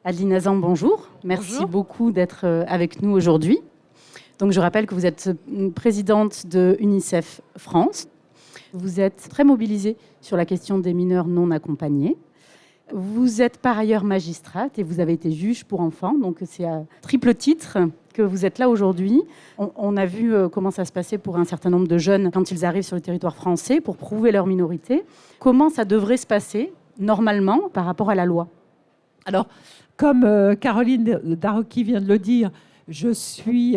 Adeline Hazan, bonjour. Merci Bonjour. beaucoup d'être avec nous aujourd'hui. Donc, je rappelle que vous êtes présidente de UNICEF France. Vous êtes très mobilisée sur la question des mineurs non accompagnés. Vous êtes par ailleurs magistrate et vous avez été juge pour enfants. Donc, c'est à triple titre que vous êtes là aujourd'hui. On a vu comment ça se passait pour un certain nombre de jeunes quand ils arrivent sur le territoire français pour prouver leur minorité. Comment ça devrait se passer normalement par rapport à la loi ? Alors, comme Caroline Darrochi vient de le dire, je suis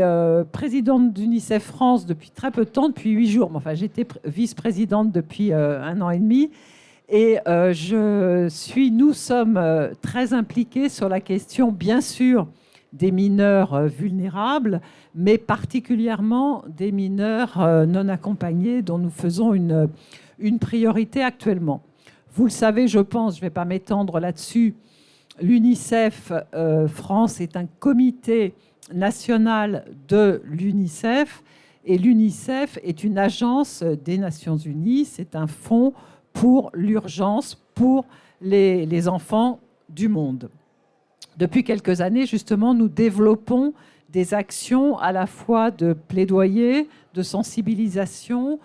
présidente d'UNICEF France depuis très peu de temps, depuis 8 jours. Enfin, j'étais vice-présidente depuis 1 an et demi. Et nous sommes très impliqués sur la question, bien sûr, des mineurs vulnérables, mais particulièrement des mineurs non accompagnés dont nous faisons une priorité actuellement. Vous le savez, je pense, je ne vais pas m'étendre là-dessus, l'UNICEF France est un comité national de l'UNICEF et l'UNICEF est une agence des Nations Unies, c'est un fonds pour l'urgence pour les enfants du monde. Depuis quelques années, justement, nous développons des actions à la fois de plaidoyer, de sensibilisation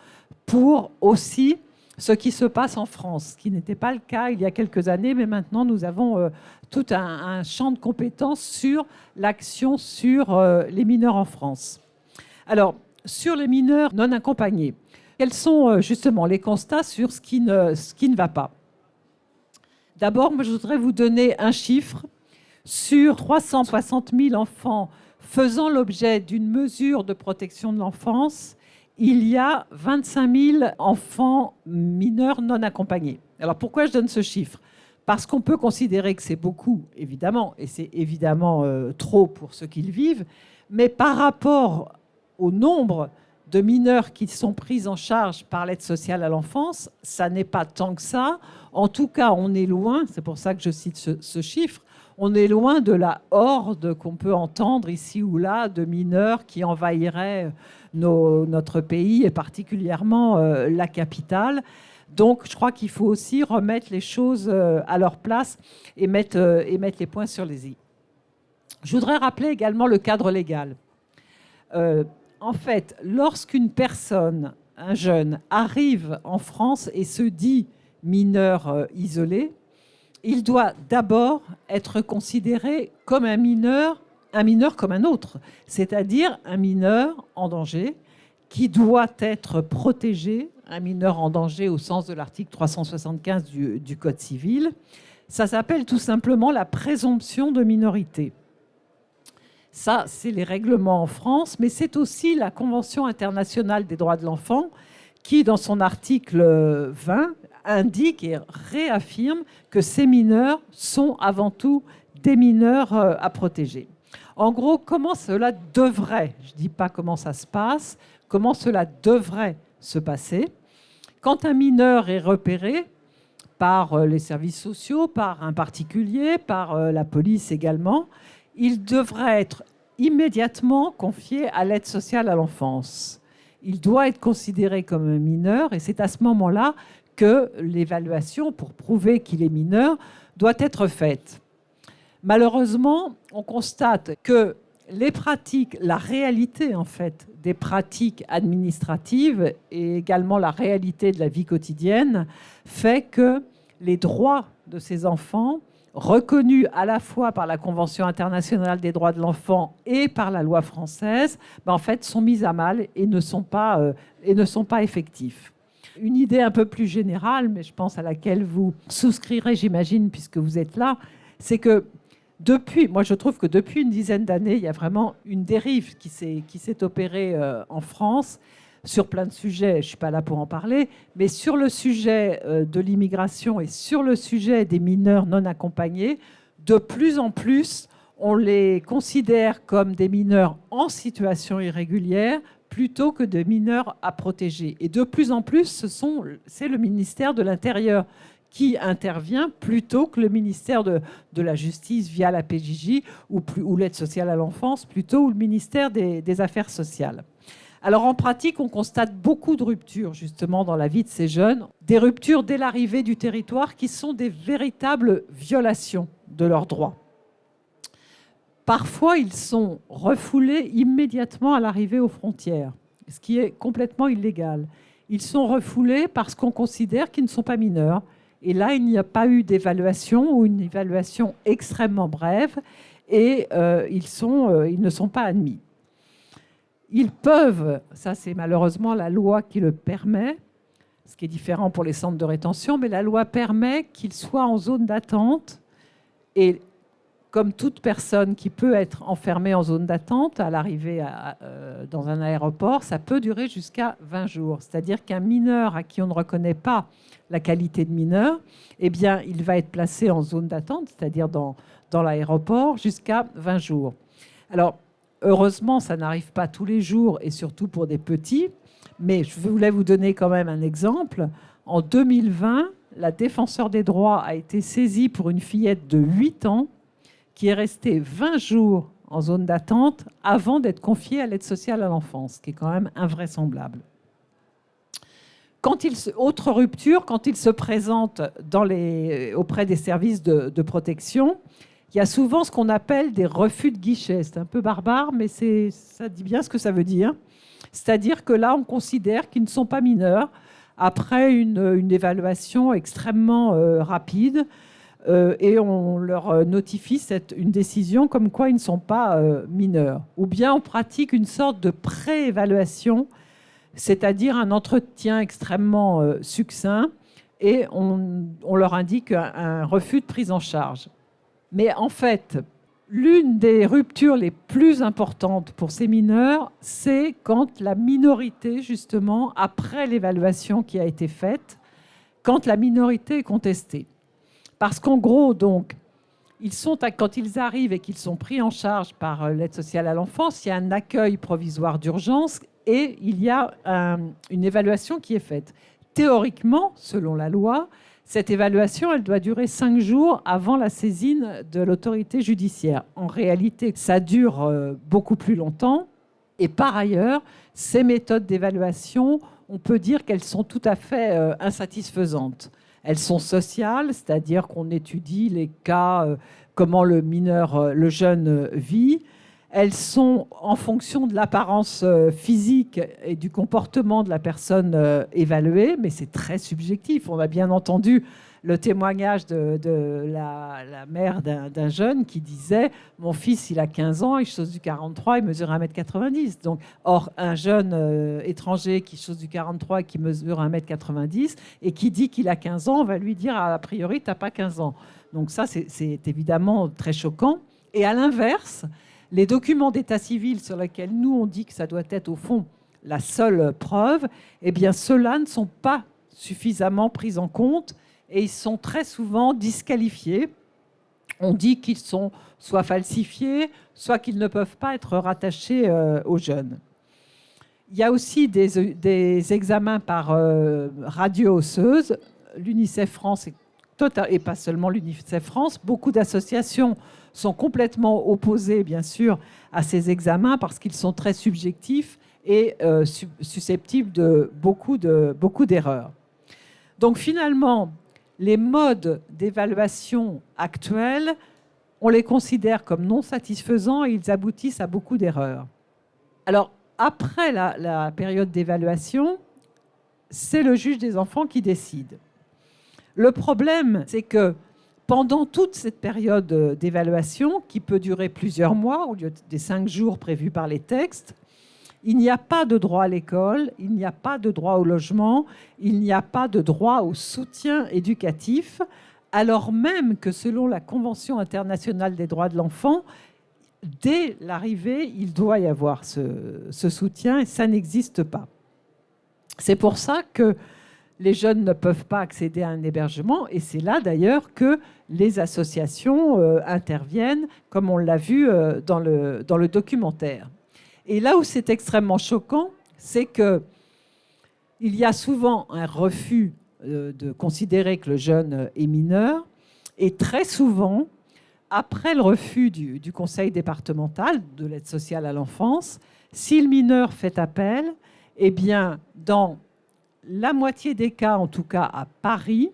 pour aussi ce qui se passe en France, ce qui n'était pas le cas il y a quelques années, mais maintenant nous avons tout un champ de compétences sur l'action sur les mineurs en France. Alors, sur les mineurs non accompagnés, quels sont justement les constats sur ce qui ne va pas ? D'abord, moi, je voudrais vous donner un chiffre. Sur 360 000 enfants faisant l'objet d'une mesure de protection de l'enfance, il y a 25 000 enfants mineurs non accompagnés. Alors pourquoi je donne ce chiffre ? Parce qu'on peut considérer que c'est beaucoup, évidemment, et c'est évidemment trop pour ceux qui le vivent, mais par rapport au nombre de mineurs qui sont pris en charge par l'aide sociale à l'enfance, ça n'est pas tant que ça. En tout cas, on est loin, c'est pour ça que je cite ce chiffre, on est loin de la horde qu'on peut entendre ici ou là de mineurs qui envahiraient notre pays et particulièrement la capitale. Donc, je crois qu'il faut aussi remettre les choses à leur place et mettre les points sur les i. Je voudrais rappeler également le cadre légal. En fait, lorsqu'une personne, un jeune, arrive en France et se dit mineur isolé, il doit d'abord être considéré comme un mineur comme un autre, c'est-à-dire un mineur en danger qui doit être protégé, un mineur en danger au sens de l'article 375 du Code civil. Ça s'appelle tout simplement la présomption de minorité. Ça, c'est les règlements en France, mais c'est aussi la Convention internationale des droits de l'enfant qui, dans son article 20, indique et réaffirme que ces mineurs sont avant tout des mineurs à protéger. En gros, comment cela devrait, je ne dis pas comment ça se passe, comment cela devrait se passer. Quand un mineur est repéré par les services sociaux, par un particulier, par la police également, il devrait être immédiatement confié à l'aide sociale à l'enfance. Il doit être considéré comme un mineur et c'est à ce moment-là que l'évaluation pour prouver qu'il est mineur doit être faite. Malheureusement, on constate que les pratiques, la réalité en fait des pratiques administratives et également la réalité de la vie quotidienne fait que les droits de ces enfants, reconnus à la fois par la Convention internationale des droits de l'enfant et par la loi française, en fait, sont mis à mal et ne sont pas effectifs. Une idée un peu plus générale, mais je pense à laquelle vous souscrirez, j'imagine, puisque vous êtes là, c'est que moi je trouve que depuis une dizaine d'années, il y a vraiment une dérive qui s'est opérée en France sur plein de sujets, je ne suis pas là pour en parler, mais sur le sujet de l'immigration et sur le sujet des mineurs non accompagnés, de plus en plus, on les considère comme des mineurs en situation irrégulière plutôt que des mineurs à protéger. Et de plus en plus, c'est le ministère de l'Intérieur qui intervient plutôt que le ministère de la Justice via la PJJ ou l'aide sociale à l'enfance plutôt, ou le ministère des Affaires sociales. Alors en pratique, on constate beaucoup de ruptures justement dans la vie de ces jeunes, des ruptures dès l'arrivée du territoire qui sont des véritables violations de leurs droits. Parfois, ils sont refoulés immédiatement à l'arrivée aux frontières, ce qui est complètement illégal. Ils sont refoulés parce qu'on considère qu'ils ne sont pas mineurs. Et là, il n'y a pas eu d'évaluation ou une évaluation extrêmement brève et ils ne sont pas admis. Ils peuvent, ça c'est malheureusement la loi qui le permet, ce qui est différent pour les centres de rétention, mais la loi permet qu'ils soient en zone d'attente. Et comme toute personne qui peut être enfermée en zone d'attente à l'arrivée dans un aéroport, ça peut durer jusqu'à 20 jours. C'est-à-dire qu'un mineur à qui on ne reconnaît pas la qualité de mineur, eh bien, il va être placé en zone d'attente, c'est-à-dire dans l'aéroport, jusqu'à 20 jours. Alors, heureusement, ça n'arrive pas tous les jours, et surtout pour des petits, mais je voulais vous donner quand même un exemple. En 2020, la défenseure des droits a été saisie pour une fillette de 8 ans qui est restée 20 jours en zone d'attente avant d'être confiée à l'aide sociale à l'enfance, ce qui est quand même invraisemblable. Autre rupture, quand il se présente auprès des services de protection, il y a souvent ce qu'on appelle des refus de guichet. C'est un peu barbare, mais ça dit bien ce que ça veut dire. C'est-à-dire que là, on considère qu'ils ne sont pas mineurs après une évaluation extrêmement rapide et on leur notifie une décision comme quoi ils ne sont pas mineurs. Ou bien on pratique une sorte de pré-évaluation, c'est-à-dire un entretien extrêmement succinct et on leur indique un refus de prise en charge. Mais en fait, l'une des ruptures les plus importantes pour ces mineurs, c'est quand la minorité, justement, après l'évaluation qui a été faite, quand la minorité est contestée. Parce qu'en gros, donc, quand ils arrivent et qu'ils sont pris en charge par l'aide sociale à l'enfance, il y a un accueil provisoire d'urgence et il y a une évaluation qui est faite. Théoriquement, selon la loi, cette évaluation, elle doit durer 5 jours avant la saisine de l'autorité judiciaire. En réalité, ça dure beaucoup plus longtemps. Et par ailleurs, ces méthodes d'évaluation, on peut dire qu'elles sont tout à fait insatisfaisantes. Elles sont sociales, c'est-à-dire qu'on étudie les cas, comment le jeune vit. Elles sont en fonction de l'apparence physique et du comportement de la personne évaluée, mais c'est très subjectif. On a bien entendu le témoignage de la mère d'un jeune qui disait « Mon fils, il a 15 ans, il chausse du 43, il mesure 1m90 ». Donc, or, un jeune étranger qui chausse du 43 et qui mesure 1m90 et qui dit qu'il a 15 ans, on va lui dire « A priori, tu n'as pas 15 ans ». Donc ça, c'est évidemment très choquant. Et à l'inverse, les documents d'état civil sur lesquels nous, on dit que ça doit être, au fond, la seule preuve, eh bien, ceux-là ne sont pas suffisamment pris en compte et ils sont très souvent disqualifiés. On dit qu'ils sont soit falsifiés, soit qu'ils ne peuvent pas être rattachés aux jeunes. Il y a aussi des examens par radio osseuse. L'UNICEF France, et pas seulement l'UNICEF France, beaucoup d'associations sont complètement opposés, bien sûr, à ces examens parce qu'ils sont très subjectifs et susceptibles de beaucoup d'erreurs. Donc finalement, les modes d'évaluation actuels, on les considère comme non satisfaisants et ils aboutissent à beaucoup d'erreurs. Alors, après la période d'évaluation, c'est le juge des enfants qui décide. Le problème, c'est que pendant toute cette période d'évaluation, qui peut durer plusieurs mois, au lieu des 5 jours prévus par les textes, il n'y a pas de droit à l'école, il n'y a pas de droit au logement, il n'y a pas de droit au soutien éducatif, alors même que selon la Convention internationale des droits de l'enfant, dès l'arrivée, il doit y avoir ce soutien et ça n'existe pas. C'est pour ça que les jeunes ne peuvent pas accéder à un hébergement et c'est là d'ailleurs que les associations interviennent, comme on l'a vu dans le documentaire. Et là où c'est extrêmement choquant, c'est qu'il y a souvent un refus de considérer que le jeune est mineur et très souvent, après le refus du conseil départemental de l'aide sociale à l'enfance, si le mineur fait appel, eh bien, dans la moitié des cas, en tout cas à Paris,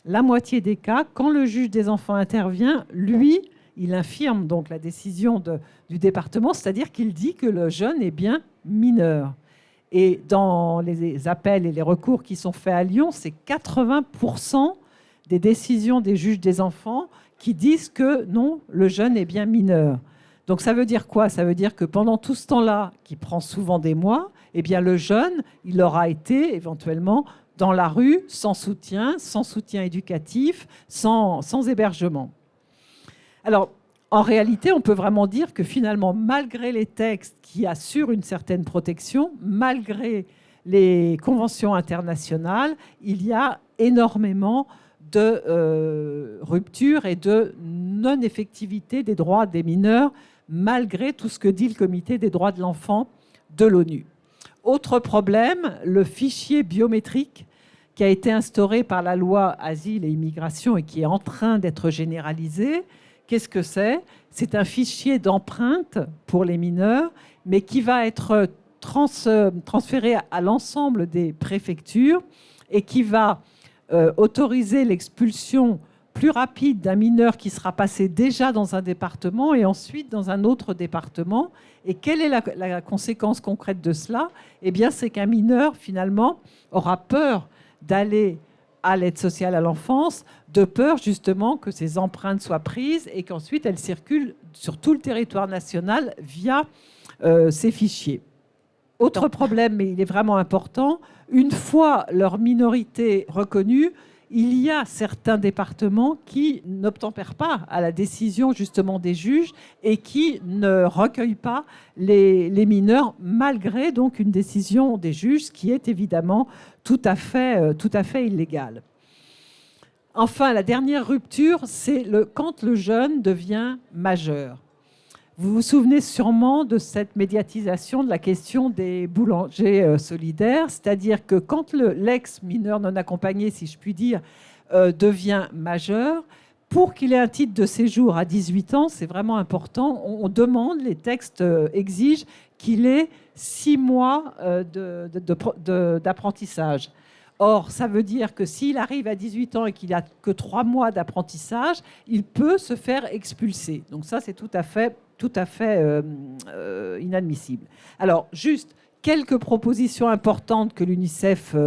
la moitié des cas, quand le juge des enfants intervient, lui, il infirme donc la décision du département, c'est-à-dire qu'il dit que le jeune est bien mineur. Et dans les appels et les recours qui sont faits à Lyon, c'est 80% des décisions des juges des enfants qui disent que non, le jeune est bien mineur. Donc ça veut dire quoi? Ça veut dire que pendant tout ce temps-là, qui prend souvent des mois, eh bien le jeune, il aura été éventuellement dans la rue, sans soutien éducatif, sans hébergement. Alors, en réalité, on peut vraiment dire que finalement, malgré les textes qui assurent une certaine protection, malgré les conventions internationales, il y a énormément de rupture et de non-effectivité des droits des mineurs, malgré tout ce que dit le Comité des droits de l'enfant de l'ONU. Autre problème, le fichier biométrique qui a été instauré par la loi Asile et Immigration et qui est en train d'être généralisé. Qu'est-ce que c'est? C'est un fichier d'empreintes pour les mineurs, mais qui va être transféré à l'ensemble des préfectures et qui va autoriser l'expulsion plus rapide d'un mineur qui sera passé déjà dans un département et ensuite dans un autre département. Et quelle est la conséquence concrète de cela? Eh bien, c'est qu'un mineur, finalement, aura peur d'aller à l'aide sociale à l'enfance, de peur justement que ces empreintes soient prises et qu'ensuite elles circulent sur tout le territoire national via ces fichiers. Autre problème, mais il est vraiment important, une fois leur minorité reconnue, il y a certains départements qui n'obtempèrent pas à la décision justement des juges et qui ne recueillent pas les mineurs malgré donc une décision des juges, ce qui est évidemment tout à fait illégal. Enfin, la dernière rupture, c'est quand le jeune devient majeur. Vous vous souvenez sûrement de cette médiatisation de la question des boulangers solidaires, c'est-à-dire que quand l'ex-mineur non accompagné, si je puis dire, devient majeur, pour qu'il ait un titre de séjour à 18 ans, c'est vraiment important, on demande, les textes exigent qu'il ait 6 mois d'apprentissage. Or, ça veut dire que s'il arrive à 18 ans et qu'il n'a que 3 mois d'apprentissage, il peut se faire expulser. Donc ça, c'est tout à fait inadmissible. Alors, juste quelques propositions importantes que l'UNICEF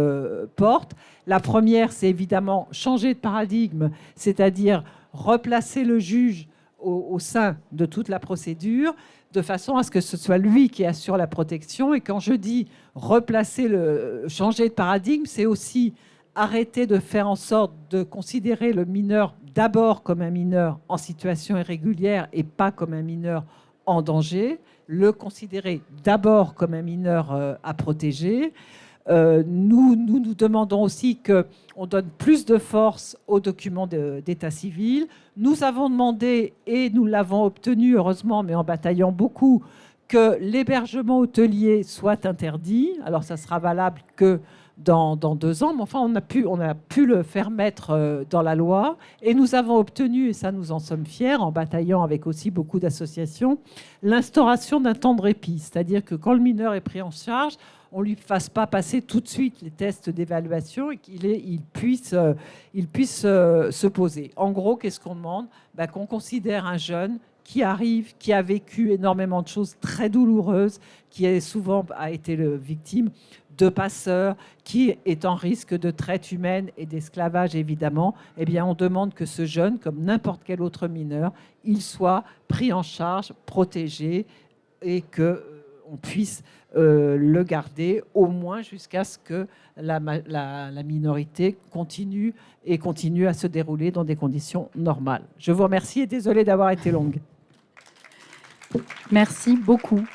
porte. La première, c'est évidemment changer de paradigme, c'est-à-dire replacer le juge au sein de toute la procédure, de façon à ce que ce soit lui qui assure la protection. Et quand je dis changer de paradigme, c'est aussi arrêter de faire en sorte de considérer le mineur d'abord comme un mineur en situation irrégulière et pas comme un mineur en danger, le considérer d'abord comme un mineur à protéger. Nous demandons aussi qu'on donne plus de force aux documents d'état civil. Nous avons demandé, et nous l'avons obtenu heureusement, mais en bataillant beaucoup, que l'hébergement hôtelier soit interdit. Alors ça sera valable que dans 2 ans, mais enfin on a pu le faire mettre dans la loi. Et nous avons obtenu, et ça nous en sommes fiers, en bataillant avec aussi beaucoup d'associations, l'instauration d'un temps de répit. C'est-à-dire que quand le mineur est pris en charge, on ne lui fasse pas passer tout de suite les tests d'évaluation et qu'il puisse se poser. En gros, qu'est-ce qu'on demande? Qu'on considère un jeune qui arrive, qui a vécu énormément de choses très douloureuses, qui a été victime de passeurs, qui est en risque de traite humaine et d'esclavage, évidemment. Eh bien, on demande que ce jeune, comme n'importe quel autre mineur, il soit pris en charge, protégé et qu'on puisse le garder au moins jusqu'à ce que la minorité continue à se dérouler dans des conditions normales. Je vous remercie et désolée d'avoir été longue. Merci beaucoup.